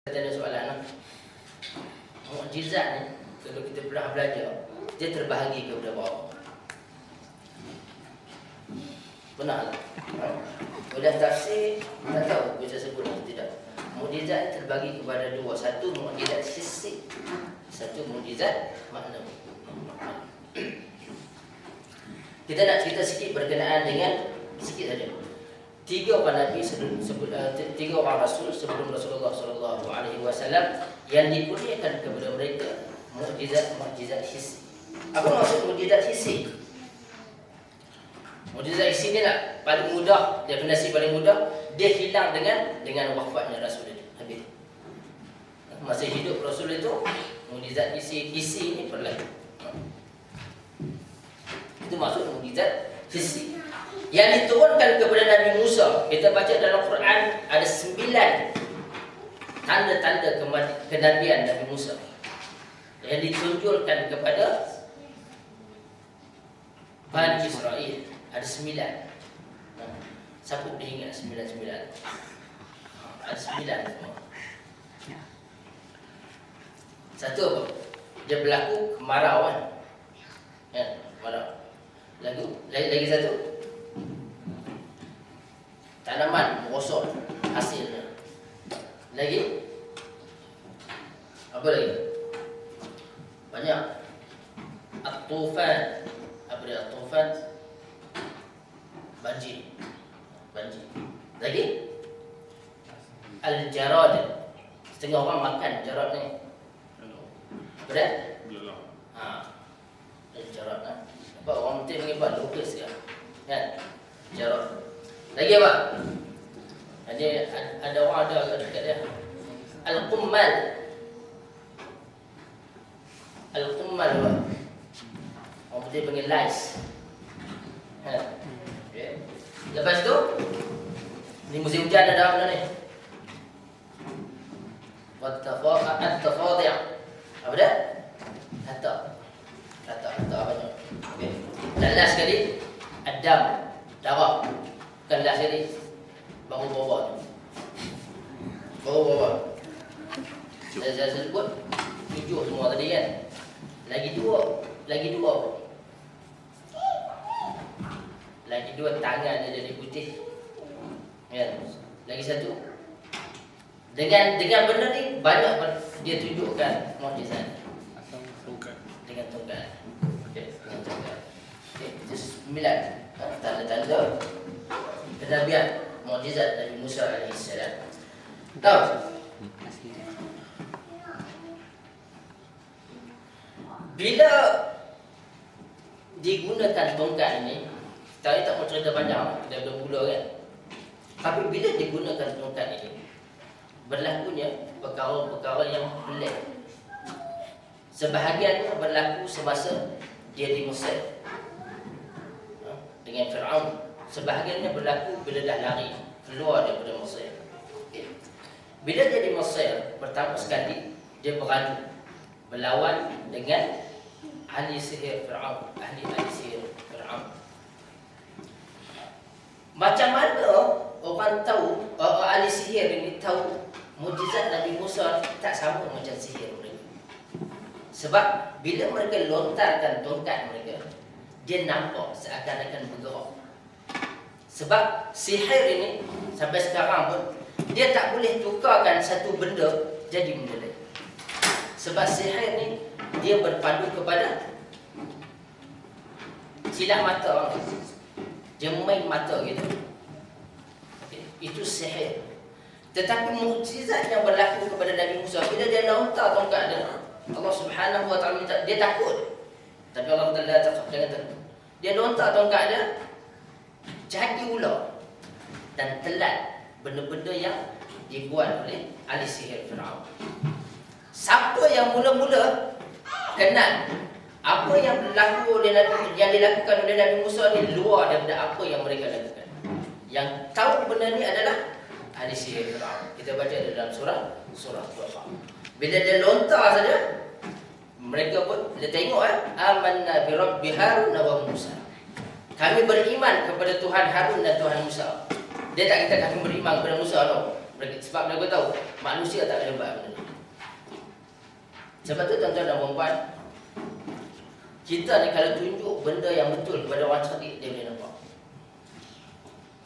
Tanya soalan, mukjizat ni kalau kita pernah belajar, dia terbahagi kepada bawah. Benar? Sudah tafsir, tak tahu bisa sebut atau tidak. Mukjizat terbagi kepada dua. Satu mukjizat hissi, satu mukjizat maknawi. Kita nak cerita sikit berkenaan dengan sikit saja. Tiga orang Nabi tiga orang Rasul sebelum Rasulullah SAW yang dikurniakan kepada mereka mukjizat hissi. Apa maksud mukjizat hissi? Mukjizat hissi ni nak paling mudah, definisi paling mudah, dia hilang dengan wafatnya Rasul itu. Habis. Masa hidup Rasul itu mukjizat hissi ini berlaku. Itu maksud mukjizat hissi. Yang diturunkan kepada Nabi Musa, kita baca dalam Quran ada 9 tanda-tanda kenabian Nabi Musa yang ditunjukkan kepada Bani Israel. Ada 9. Siapa boleh ingat 9? Ada 9 semua. Satu apa? Dia berlaku kemarau kan? Ya, kemarau. Lagi satu, tanaman merosot hasilnya. Lagi apa lagi? Banyak. At-tufan. Apa dia at-tufan? Banjir. Lagi al-jarad. Setengah orang makan jarad ni. Apa dia? Al-jarad kan. Apa orang mesti panggil lukis kan? Kan? Jarad. Lagi apa? Ada orang ada dekat dia. Al-qummal. Al-qummal apa? Orang putih panggil lice. Okay. Lepas tu ni musim hujan ada apa ni? At-tafadhi'. Apa dia? Hatta apa ni? Okay. Dan last sekali ad-dam, darah. Bukan last sekali baru bawa. Saya sebut 7 semua tadi kan. Lagi dua apa? Lagi 2 tangan dia jadi putih. Kan? Lagi satu. Dengan benda ni banyak dia tunjukkan mukjizat. Dengan tongkat. Okey, dengan tongkat. Okey, itu 9 tanda-tanda kenabian mukjizat Nabi Musa alaihissalam. Tahu? Bila digunakan tongkat ini, saya tak mau cerita panjang, kita belum mula kan. Tapi bila digunakan tongkat ini, berlakunya perkara-perkara yang pelik. Sebahagiannya berlaku semasa dia di Mesir dengan Fir'aun. Sebahagiannya berlaku bila dah lari keluar daripada Mesir. Bila dia di Mesir, pertama sekali dia beradu melawan dengan ahli sihir Fir'aun. Ahli sihir Fir'aun. Macam mana orang tahu, ahli sihir ini tahu mukjizat Nabi Musa tak sama macam sihir mereka? Sebab bila mereka lontarkan tongkat mereka, dia nampak seakan-akan bergerak. Sebab sihir ini sampai sekarang pun dia tak boleh tukarkan satu benda jadi benda lain. Sebab sihir ni dia berpadu kepada silap mata orang. Dia main mata gitu. Itu sihir. Tetapi mukjizat yang berlaku kepada Nabi Musa bila dia lontar tongkat dia, Allah Subhanahu wa taala minta dia takut. Tapi Allah Taala jangan takut. Dia lontar tongkat dia jadi ular dan telan benda-benda yang dibuat oleh ahli sihir Fir'aun. Siapa yang mula-mula kenal apa yang berlaku oleh yang dilakukan oleh Nabi Musa ni luar daripada apa yang mereka lakukan. Yang tahu benda ni adalah ahli sihir Fir'aun. Kita baca dalam surah Tuha. Bila dia lontar saja, mereka pun dia tengok amanna bi rabbi Harun wa Musa. Kami beriman kepada Tuhan Harun dan Tuhan Musa. Dia tak kata kami beriman kepada Musa, no. Sebab mereka tahu manusia tak boleh buat benda ni. Sebab tu tuan-tuan dan puan-puan, kita ni kalau tunjuk benda yang betul kepada orang cerdik, dia boleh nampak.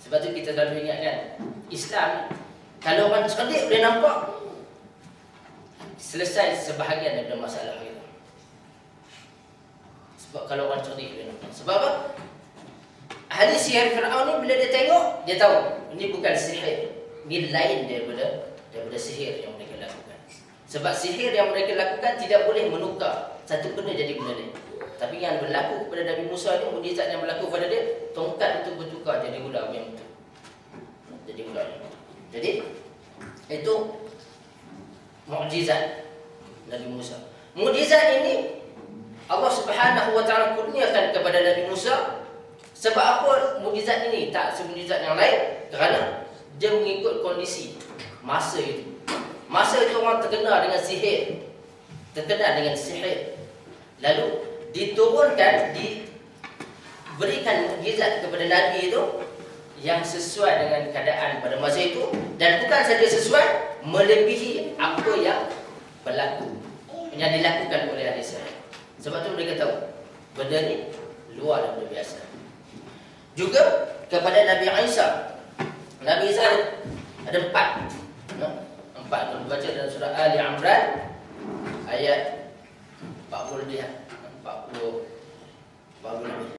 Sebab tu kita selalu ingatkan, Islam ni, kalau orang cerdik boleh nampak, selesai sebahagian daripada masalah kita. Sebab kalau orang cerdik boleh nampak. Sebab apa? Ahli sihir Fir'aun ni bila dia tengok, dia tahu ini bukan sihir, ini lain daripada sihir yang mereka lakukan. Sebab sihir yang mereka lakukan tidak boleh menukar satu benda jadi benda lain. Tapi yang berlaku kepada Nabi Musa ni, mukjizat yang berlaku pada dia, tongkat itu bertukar jadi ular yang betul. Jadi ular. Jadi itu mukjizat Nabi Musa. Mukjizat ini Allah Subhanahu wa taala kurniakan kepada Nabi Musa. Sebab apa mukjizat ini tak semukjizat yang lain? Kerana dia mengikut kondisi masa itu. Masa itu orang terkena dengan sihir. Terkena dengan sihir. Lalu diturunkan, diberikan mukjizat kepada Nabi itu yang sesuai dengan keadaan pada masa itu, dan bukan saja sesuai, melebihi apa yang berlaku, yang dilakukan oleh ahli sihir. Sebab tu mereka tahu benda ni luar daripada biasa. Juga kepada Nabi Isa. Nabi Isa ada 4. 4 kalau baca dalam surah Ali Imran ayat 40 lebih.